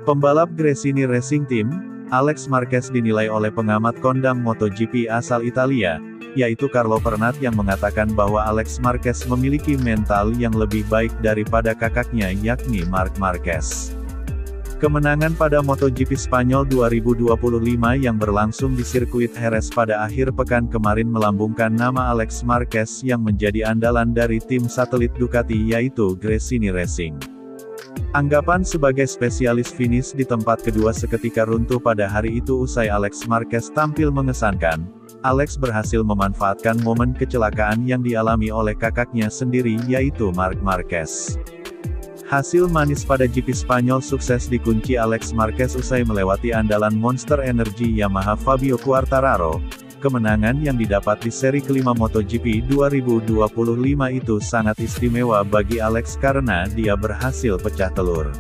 Pembalap Gresini Racing Team, Alex Marquez dinilai oleh pengamat kondang MotoGP asal Italia, yaitu Carlo Pernat yang mengatakan bahwa Alex Marquez memiliki mental yang lebih baik daripada kakaknya yakni Marc Marquez. Kemenangan pada MotoGP Spanyol 2025 yang berlangsung di sirkuit Jerez pada akhir pekan kemarin melambungkan nama Alex Marquez yang menjadi andalan dari tim satelit Ducati yaitu Gresini Racing. Anggapan sebagai spesialis finish di tempat kedua seketika runtuh pada hari itu usai Alex Marquez tampil mengesankan. Alex berhasil memanfaatkan momen kecelakaan yang dialami oleh kakaknya sendiri yaitu Marc Marquez. Hasil manis pada GP Spanyol sukses dikunci Alex Marquez usai melewati andalan Monster Energy Yamaha Fabio Quartararo. Kemenangan yang didapat di seri kelima MotoGP 2025 itu sangat istimewa bagi Alex karena dia berhasil pecah telur.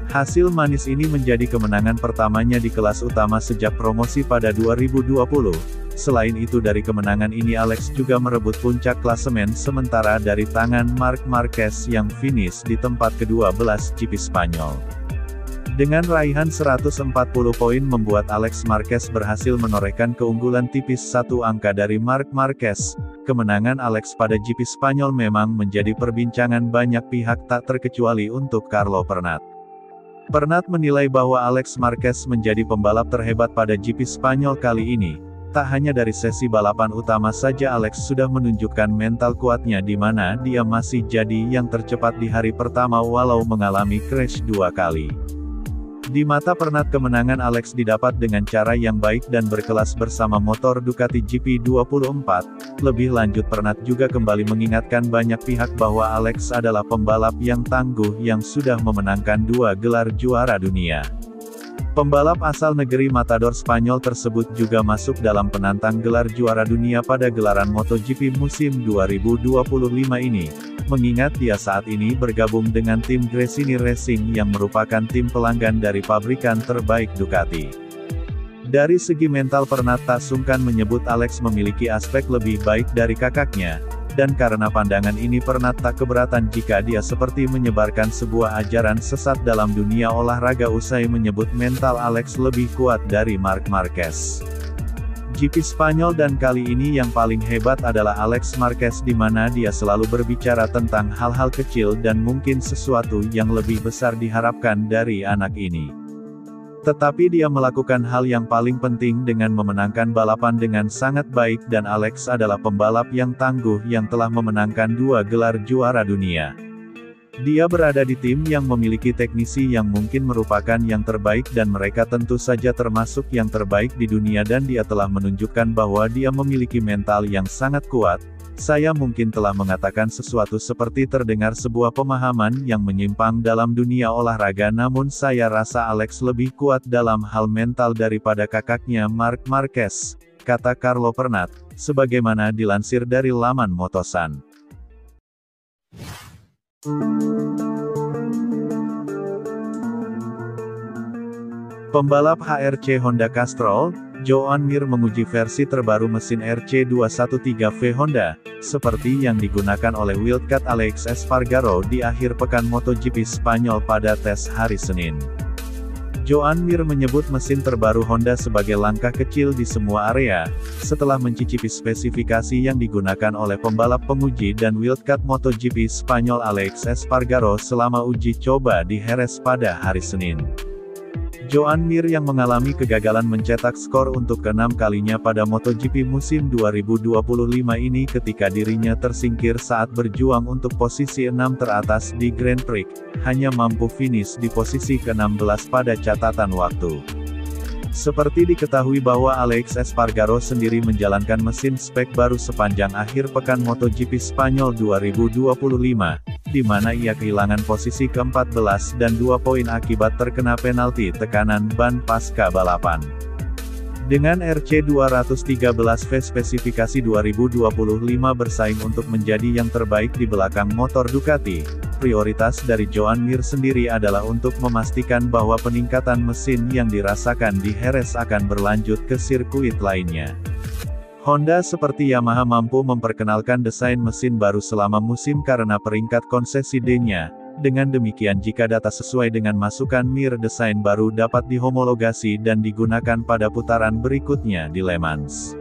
Hasil manis ini menjadi kemenangan pertamanya di kelas utama sejak promosi pada 2020. Selain itu dari kemenangan ini Alex juga merebut puncak klasemen sementara dari tangan Marc Marquez yang finish di tempat ke-12 GP Spanyol. Dengan raihan 140 poin membuat Alex Marquez berhasil menorehkan keunggulan tipis satu angka dari Marc Marquez. Kemenangan Alex pada GP Spanyol memang menjadi perbincangan banyak pihak tak terkecuali untuk Carlo Pernat. Pernat menilai bahwa Alex Marquez menjadi pembalap terhebat pada GP Spanyol kali ini. Tak hanya dari sesi balapan utama saja Alex sudah menunjukkan mental kuatnya di mana dia masih jadi yang tercepat di hari pertama walau mengalami crash 2 kali. Di mata Pernat kemenangan Alex didapat dengan cara yang baik dan berkelas bersama motor Ducati GP24. Lebih lanjut Pernat juga kembali mengingatkan banyak pihak bahwa Alex adalah pembalap yang tangguh yang sudah memenangkan 2 gelar juara dunia. Pembalap asal negeri Matador Spanyol tersebut juga masuk dalam penantang gelar juara dunia pada gelaran MotoGP musim 2025 ini, mengingat dia saat ini bergabung dengan tim Gresini Racing yang merupakan tim pelanggan dari pabrikan terbaik Ducati. Dari segi mental Pernat tak sungkan menyebut Alex memiliki aspek lebih baik dari kakaknya. Dan karena pandangan ini Pernat tak keberatan jika dia seperti menyebarkan sebuah ajaran sesat dalam dunia olahraga usai menyebut mental Alex lebih kuat dari Marc Marquez. GP Spanyol dan kali ini yang paling hebat adalah Alex Marquez di mana dia selalu berbicara tentang hal-hal kecil dan mungkin sesuatu yang lebih besar diharapkan dari anak ini. Tetapi dia melakukan hal yang paling penting dengan memenangkan balapan dengan sangat baik dan Alex adalah pembalap yang tangguh yang telah memenangkan 2 gelar juara dunia. Dia berada di tim yang memiliki teknisi yang mungkin merupakan yang terbaik dan mereka tentu saja termasuk yang terbaik di dunia dan dia telah menunjukkan bahwa dia memiliki mental yang sangat kuat. Saya mungkin telah mengatakan sesuatu seperti terdengar sebuah pemahaman yang menyimpang dalam dunia olahraga namun saya rasa Alex lebih kuat dalam hal mental daripada kakaknya Marc Marquez, kata Carlo Pernat, sebagaimana dilansir dari laman Motosan. Pembalap HRC Honda Castrol, Joan Mir menguji versi terbaru mesin RC213V Honda, seperti yang digunakan oleh wildcard Alex Espargaro di akhir pekan MotoGP Spanyol pada tes hari Senin. Joan Mir menyebut mesin terbaru Honda sebagai langkah kecil di semua area, setelah mencicipi spesifikasi yang digunakan oleh pembalap penguji dan wildcard MotoGP Spanyol Alex Espargaro selama uji coba di Jerez pada hari Senin. Joan Mir yang mengalami kegagalan mencetak skor untuk ke-6 kalinya pada MotoGP musim 2025 ini ketika dirinya tersingkir saat berjuang untuk posisi 6 teratas di Grand Prix, hanya mampu finish di posisi ke-16 pada catatan waktu. Seperti diketahui bahwa Alex Espargaro sendiri menjalankan mesin spek baru sepanjang akhir pekan MotoGP Spanyol 2025, di mana ia kehilangan posisi ke-14 dan 2 poin akibat terkena penalti tekanan ban pasca balapan. Dengan RC213V spesifikasi 2025 bersaing untuk menjadi yang terbaik di belakang motor Ducati, prioritas dari Joan Mir sendiri adalah untuk memastikan bahwa peningkatan mesin yang dirasakan di Jerez akan berlanjut ke sirkuit lainnya. Honda seperti Yamaha mampu memperkenalkan desain mesin baru selama musim karena peringkat konsesi D-nya. Dengan demikian jika data sesuai dengan masukan Mir, desain baru dapat dihomologasi dan digunakan pada putaran berikutnya di Le Mans.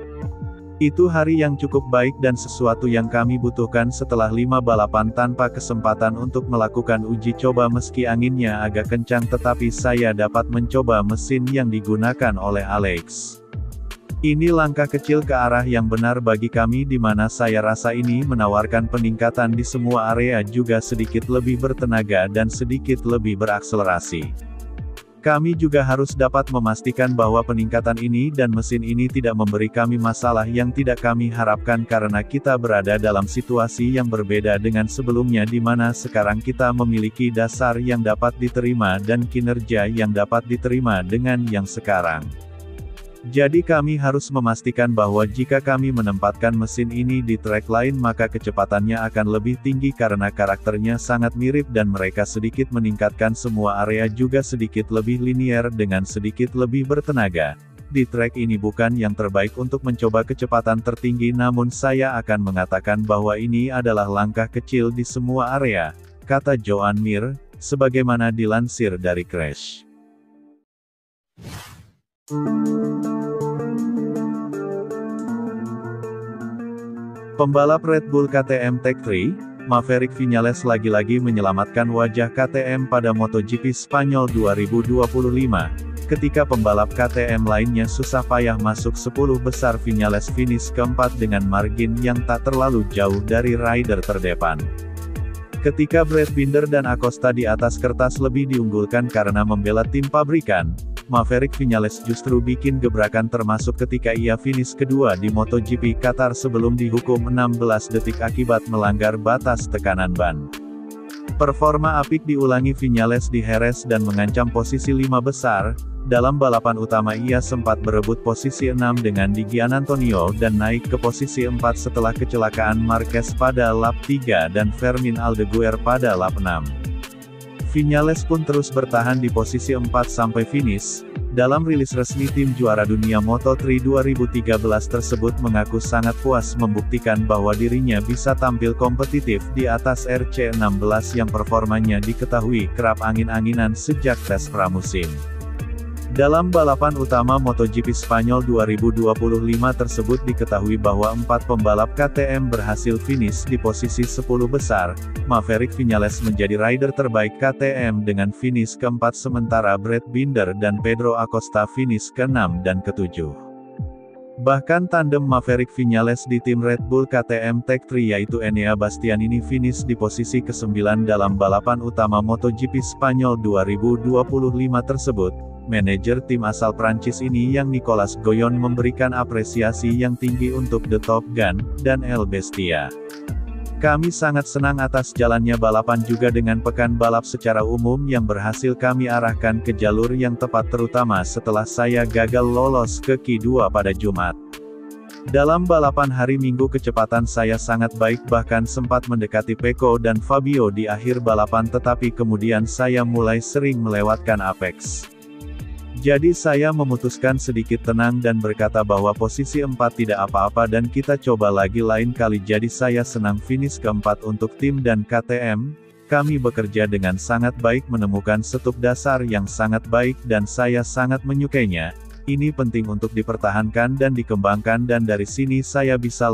Itu hari yang cukup baik dan sesuatu yang kami butuhkan setelah 5 balapan tanpa kesempatan untuk melakukan uji coba meski anginnya agak kencang, tetapi saya dapat mencoba mesin yang digunakan oleh Alex. Ini langkah kecil ke arah yang benar bagi kami di mana saya rasa ini menawarkan peningkatan di semua area, juga sedikit lebih bertenaga dan sedikit lebih berakselerasi. Kami juga harus dapat memastikan bahwa peningkatan ini dan mesin ini tidak memberi kami masalah yang tidak kami harapkan karena kita berada dalam situasi yang berbeda dengan sebelumnya di mana sekarang kita memiliki dasar yang dapat diterima dan kinerja yang dapat diterima dengan yang sekarang. Jadi kami harus memastikan bahwa jika kami menempatkan mesin ini di trek lain maka kecepatannya akan lebih tinggi karena karakternya sangat mirip dan mereka sedikit meningkatkan semua area juga sedikit lebih linier dengan sedikit lebih bertenaga. Di trek ini bukan yang terbaik untuk mencoba kecepatan tertinggi, namun saya akan mengatakan bahwa ini adalah langkah kecil di semua area, kata Joan Mir, sebagaimana dilansir dari Crash. Pembalap Red Bull KTM Tech3, Maverick Viñales lagi-lagi menyelamatkan wajah KTM pada MotoGP Spanyol 2025. Ketika pembalap KTM lainnya susah payah masuk 10 besar, Viñales finish keempat dengan margin yang tak terlalu jauh dari rider terdepan. Ketika Brad Binder dan Acosta di atas kertas lebih diunggulkan karena membela tim pabrikan, Maverick Viñales justru bikin gebrakan termasuk ketika ia finish kedua di MotoGP Qatar sebelum dihukum 16 detik akibat melanggar batas tekanan ban. Performa apik diulangi Viñales di Jerez dan mengancam posisi 5 besar. Dalam balapan utama ia sempat berebut posisi 6 dengan Di Gianantonio dan naik ke posisi 4 setelah kecelakaan Marquez pada lap 3 dan Fermin Aldeguer pada lap 6. Viñales pun terus bertahan di posisi 4 sampai finish. Dalam rilis resmi tim juara dunia Moto3 2013 tersebut mengaku sangat puas membuktikan bahwa dirinya bisa tampil kompetitif di atas RC16 yang performanya diketahui kerap angin-anginan sejak tes pramusim. Dalam balapan utama MotoGP Spanyol 2025 tersebut diketahui bahwa 4 pembalap KTM berhasil finish di posisi 10 besar. Maverick Viñales menjadi rider terbaik KTM dengan finish keempat sementara Brad Binder dan Pedro Acosta finish ke-6 dan ke-7. Bahkan tandem Maverick Viñales di tim Red Bull KTM Tech3 yaitu Enea Bastianini finish di posisi ke-9 dalam balapan utama MotoGP Spanyol 2025 tersebut. Manajer tim asal Prancis ini yang Nicolas Goyon memberikan apresiasi yang tinggi untuk The Top Gun dan El Bestia. Kami sangat senang atas jalannya balapan juga dengan pekan balap secara umum yang berhasil kami arahkan ke jalur yang tepat terutama setelah saya gagal lolos ke Q2 pada Jumat. Dalam balapan hari Minggu kecepatan saya sangat baik bahkan sempat mendekati Pecco dan Fabio di akhir balapan tetapi kemudian saya mulai sering melewatkan apex. Jadi saya memutuskan sedikit tenang dan berkata bahwa posisi 4 tidak apa-apa dan kita coba lagi lain kali. Jadi saya senang finish keempat untuk tim dan KTM. Kami bekerja dengan sangat baik menemukan setup dasar yang sangat baik dan saya sangat menyukainya. Ini penting untuk dipertahankan dan dikembangkan dan dari sini saya bisa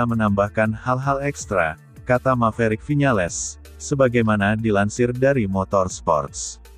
menambahkan hal-hal ekstra, kata Maverick Viñales, sebagaimana dilansir dari Motorsports.